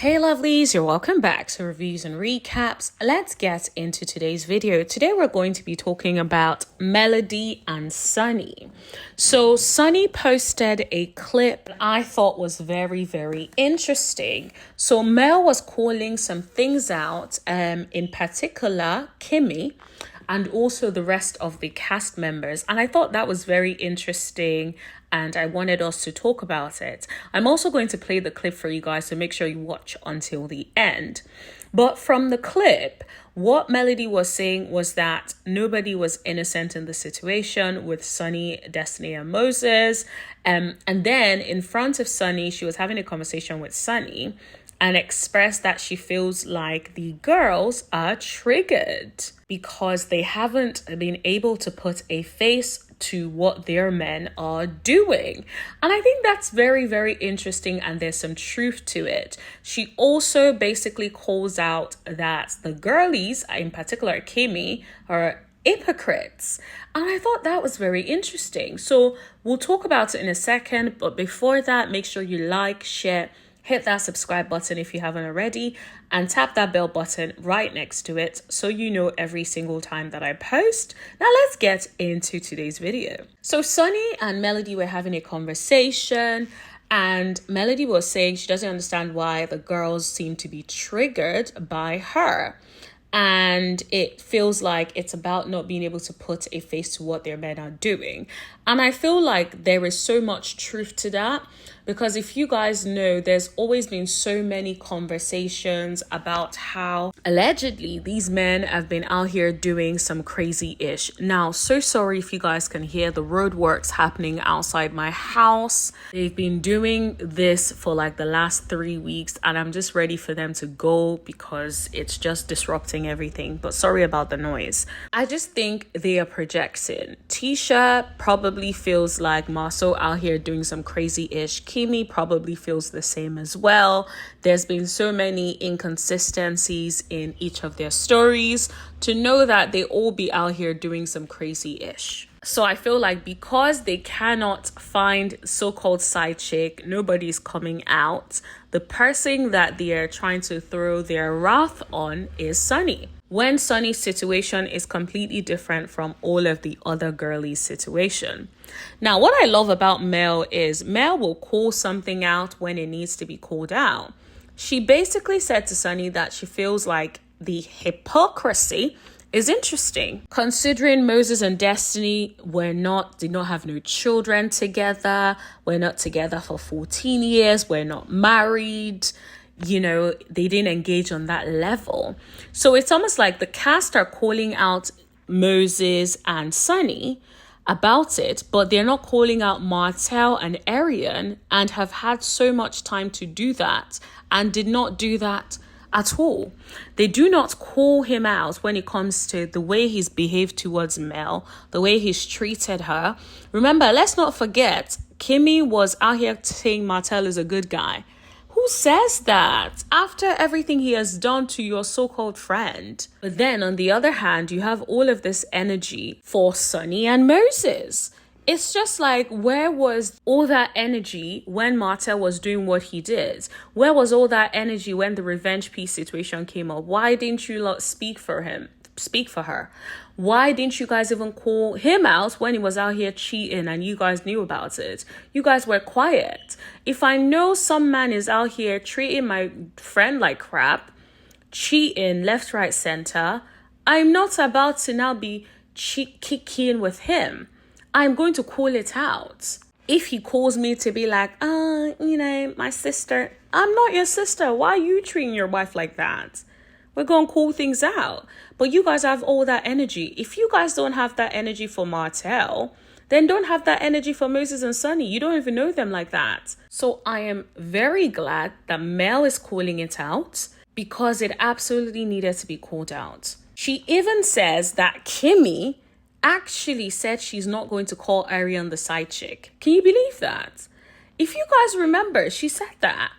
Hey lovelies, you're welcome back to Reviews and Recaps. Let's get into today's video. Today we're going to be talking about Melody and Sunny. So Sunny posted a clip I thought was very interesting. So Mel was calling some things out, in particular Kimmi, and also the rest of the cast members. And I thought that was very interesting and I wanted us to talk about it. I'm also going to play the clip for you guys, so make sure you watch until the end. But from the clip, what Melody was saying was that nobody was innocent in the situation with Sunny, Destiny, and Moses. And then in front of Sunny, she was having a conversation with Sunny and expressed that she feels like the girls are triggered because they haven't been able to put a face to what their men are doing. And I think that's very interesting, and there's some truth to it. She also basically calls out that the girlies, in particular Kimmi, are hypocrites. And I thought that was very interesting. So we'll talk about it in a second, but before that, make sure you like, share, hit that subscribe button if you haven't already, and tap that bell button right next to it so you know every single time that I post. Now let's get into today's video. So Sunny and Melody were having a conversation, and Melody was saying she doesn't understand why the girls seem to be triggered by her. And it feels like it's about not being able to put a face to what their men are doing. And I feel like there is so much truth to that, because if you guys know, there's always been so many conversations about how allegedly these men have been out here doing some crazy-ish. Now, so sorry if you guys can hear the roadworks happening outside my house. They've been doing this for like the last 3 weeks, and I'm just ready for them to go because it's just disrupting everything. But sorry about the noise. I just think they are projecting. Tisha probably feels like Marceau out here doing some crazy-ish. Kimmi probably feels the same as well. There's been so many inconsistencies in each of their stories to know that they all be out here doing some crazy-ish. So I feel like because they cannot find so-called side chick, nobody's coming out. The person that they are trying to throw their wrath on is Sunny, when Sunny's situation is completely different from all of the other girlies' situation. Now, what I love about Mel is Mel will call something out when it needs to be called out. She basically said to Sunny that she feels like the hypocrisy is interesting, considering Moses and Destiny did not have no children together. We're not together for 14 years. We're not married. You know, they didn't engage on that level. So it's almost like the cast are calling out Moses and Sunny about it, but they're not calling out Martell and Arionne, and have had so much time to do that and did not do that at all. They do not call him out when it comes to the way he's behaved towards Mel, the way he's treated her. Remember, let's not forget, Kimmi was out here saying Martell is a good guy. Who says that after everything he has done to your so-called friend? But then on the other hand, you have all of this energy for Sunny and Moses. It's just like, where was all that energy when Martell was doing what he did? Where was all that energy when the revenge piece situation came up? Why didn't you speak for her? Why didn't you guys even call him out when he was out here cheating and you guys knew about it? You guys were quiet. If I know some man is out here treating my friend like crap, cheating left, right, center, I'm not about to now be kicking with him. I'm going to call it out. If he calls me to be like, my sister, I'm not your sister. Why are you treating your wife like that? We're going to call things out. But you guys have all that energy. If you guys don't have that energy for Martell, then don't have that energy for Moses and Sunny. You don't even know them like that. So I am very glad that Mel is calling it out, because it absolutely needed to be called out. She even says that Kimmi actually said she's not going to call Arionne the side chick. Can you believe that? If you guys remember, she said that.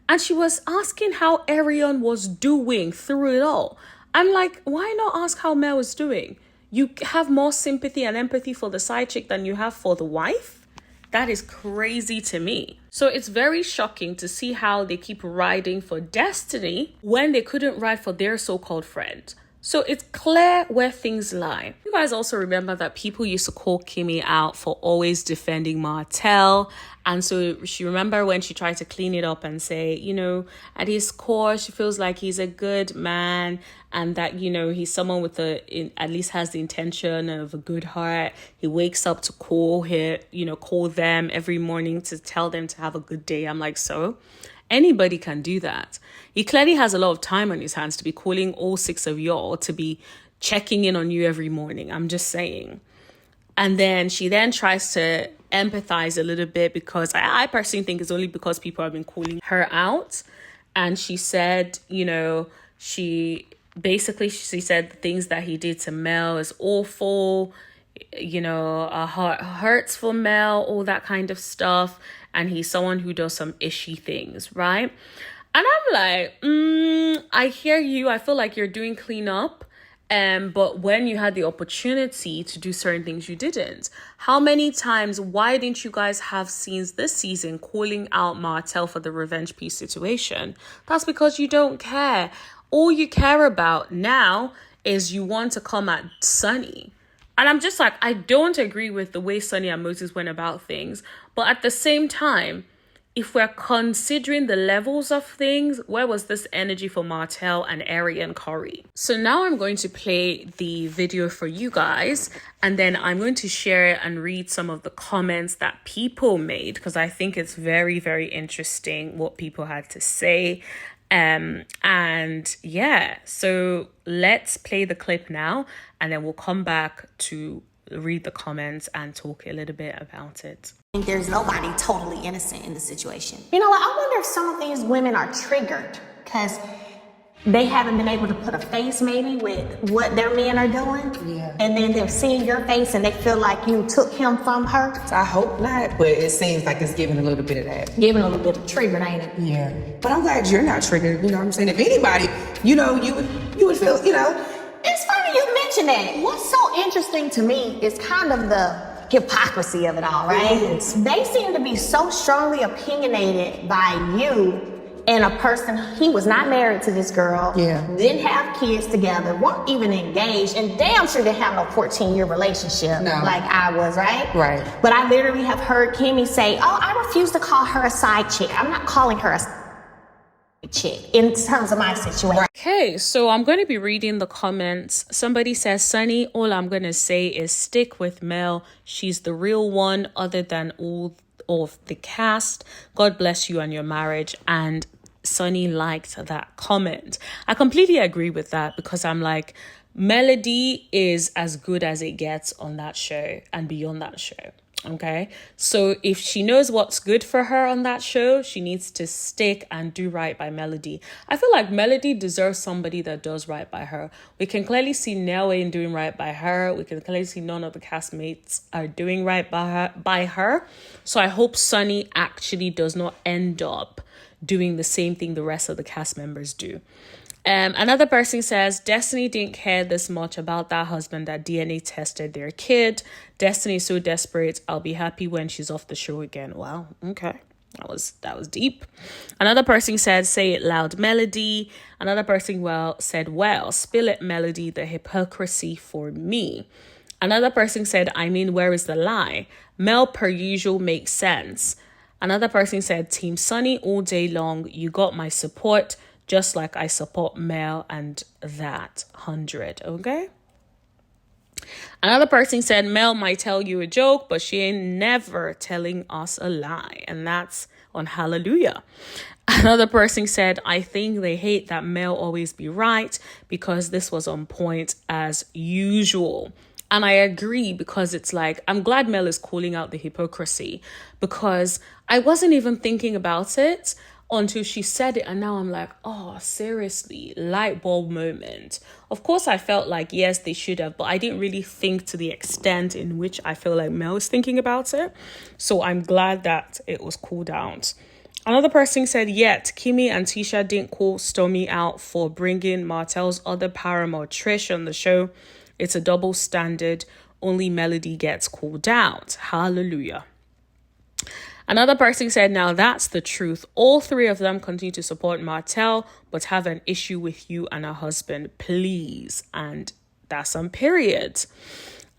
And she was asking how Arionne was doing through it all. I'm like, why not ask how Mel is doing? You have more sympathy and empathy for the side chick than you have for the wife? That is crazy to me. So it's very shocking to see how they keep riding for Destiny when they couldn't ride for their so-called friend. So it's clear where things lie. You guys also remember that people used to call Kimmi out for always defending Martell. And so she remember when she tried to clean it up and say, you know, at his core, she feels like he's a good man and that, you know, he's someone with at least has the intention of a good heart. He wakes up to call them every morning to tell them to have a good day. I'm like, so? Anybody can do that. He clearly has a lot of time on his hands to be calling all 6 of y'all to be checking in on you every morning. I'm just saying. And then she then tries to empathize a little bit because I personally think it's only because people have been calling her out. And she said, you know, she said the things that he did to Mel is awful. You know, her heart hurts for Mel, all that kind of stuff. And he's someone who does some ishy things, right? And I'm like, I hear you. I feel like you're doing cleanup. But when you had the opportunity to do certain things, you didn't. How many times, why didn't you guys have scenes this season calling out Martell for the revenge piece situation? That's because you don't care. All you care about now is you want to come at Sunny. And I'm just like, I don't agree with the way Sunny and Moses went about things. But at the same time, if we're considering the levels of things, where was this energy for Martell and Arionne Curry? So now I'm going to play the video for you guys. And then I'm going to share and read some of the comments that people made. Because I think it's very, very interesting what people had to say. And yeah, so let's play the clip now. And then we'll come back to read the comments and talk a little bit about it. There's nobody totally innocent in the situation. You know what? I wonder if some of these women are triggered because they haven't been able to put a face maybe with what their men are doing. Yeah. And then they're seeing your face and they feel like you took him from her. I hope not, but it seems like it's giving a little bit of that. Giving a little bit of triggered, ain't it? Yeah. But I'm glad you're not triggered. You know what I'm saying? If anybody, you know, you would feel, you know. It's funny you mention that. What's so interesting to me is kind of the hypocrisy of it all, right? Yes. They seem to be so strongly opinionated by you and a person. He was not married to this girl, didn't have kids together, weren't even engaged, and damn sure didn't have no 14-year relationship like I was, right? Right. But I literally have heard Kimmi say, oh, I refuse to call her a side chick. I'm not calling her a chick in terms of my situation. Okay, so I'm going to be reading the comments. Somebody says, Sunny, all I'm going to say is stick with Mel. She's the real one other than all of the cast. God bless you and your marriage. And Sunny liked that comment. I completely agree with that because I'm like, Melody is as good as it gets on that show and beyond that show. Okay, so if she knows what's good for her on that show, she needs to stick and do right by Melody. I feel like Melody deserves somebody that does right by her. We can clearly see Nelwyn doing right by her. We can clearly see none of the castmates are doing right by her. So I hope Sunny actually does not end up doing the same thing the rest of the cast members do. Another person says, Destiny didn't care this much about that husband that DNA tested their kid. Destiny is so desperate. I'll be happy when she's off the show again. Wow. Okay. That was deep. Another person said, say it loud, Melody. Another person said, spill it, Melody, the hypocrisy for me. Another person said, I mean, where is the lie? Mel per usual makes sense. Another person said, Team Sunny all day long. You got my support. Just like I support Mel and that 100, okay? Another person said, Mel might tell you a joke, but she ain't never telling us a lie. And that's on Hallelujah. Another person said, I think they hate that Mel always be right because this was on point as usual. And I agree because it's like, I'm glad Mel is calling out the hypocrisy because I wasn't even thinking about it until she said it, and now I'm like, oh, seriously, light bulb moment. Of course, I felt like, yes, they should have, but I didn't really think to the extent in which I feel like Mel is thinking about it. So I'm glad that it was called out. Another person said, yet, Kimmi and Tisha didn't call Stormy out for bringing Martell's other paramour, Trish, on the show. It's a double standard. Only Melody gets called out. Hallelujah. Another person said, now that's the truth. All three of them continue to support Martell, but have an issue with you and her husband, please. And that's some periods.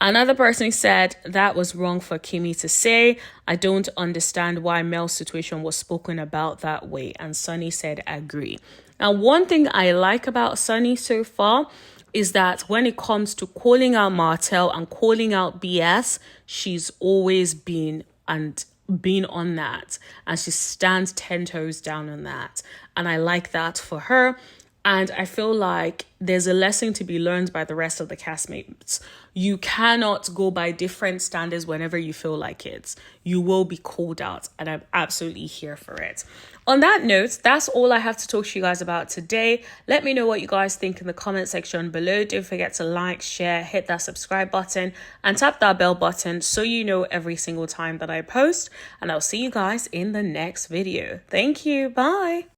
Another person said that was wrong for Kimmi to say. I don't understand why Mel's situation was spoken about that way. And Sunny said, agree. Now, one thing I like about Sunny so far is that when it comes to calling out Martell and calling out BS, she's always been on that. And she stands 10 toes down on that. And I like that for her. And I feel like there's a lesson to be learned by the rest of the castmates. You cannot go by different standards whenever you feel like it. You will be called out, and I'm absolutely here for it. On that note, that's all I have to talk to you guys about today. Let me know what you guys think in the comment section below. Don't forget to like, share, hit that subscribe button, and tap that bell button so you know every single time that I post. And I'll see you guys in the next video. Thank you. Bye.